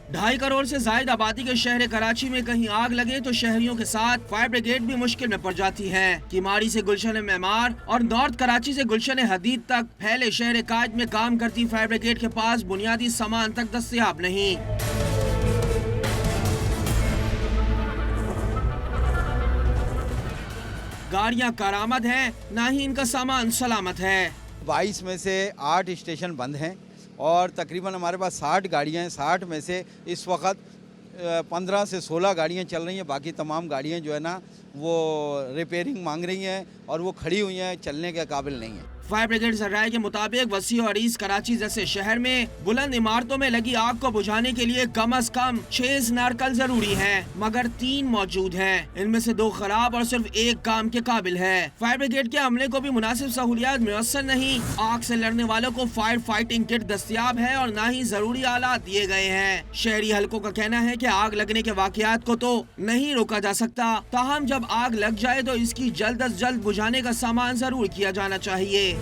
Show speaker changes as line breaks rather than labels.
2.5 करोड़ से ज्यादा आबादी के शहर कराची में कहीं आग लगे तो शहरियों के साथ फायर ब्रिगेड भी मुश्किल में पड़ जाती है। किमाड़ी से गुलशन मेमार और नॉर्थ कराची से गुलशन हदीद तक फैले शहर कायद में काम करती फायर ब्रिगेड के पास बुनियादी सामान तक दस्तयाब नहीं। गाड़ियां कारामद हैं, ना ही इनका सामान सलामत है।
22 में से 8 स्टेशन बंद हैं और तकरीबन हमारे पास 60 गाड़ियाँ हैं। 60 में से इस वक्त 15 से 16 गाड़ियाँ चल रही हैं। बाकी तमाम गाड़ियाँ जो है ना वो रिपेयरिंग मांग रही हैं और वो खड़ी हुई हैं, चलने के काबिल नहीं हैं।
फायर ब्रिगेड जराये के मुताबिक वसी और ईस्ट कराची जैसे शहर में बुलंद इमारतों में लगी आग को बुझाने के लिए कम अज कम 6 नारकल जरूरी हैं, मगर 3 मौजूद हैं। इनमें से 2 खराब और सिर्फ 1 काम के काबिल है। फायर ब्रिगेड के अमले को भी मुनासिब सहूलियात मुयस्सर नहीं। आग से लड़ने वालों को फायर फाइटिंग किट दस्तयाब है और न ही जरूरी आलात दिए गए हैं। शहरी हलकों का कहना है कि आग लगने के वाकयात को तो नहीं रोका जा सकता, ताहम जब आग लग जाए तो इसकी जल्द अज जल्द बुझाने का सामान जरूर किया जाना चाहिए।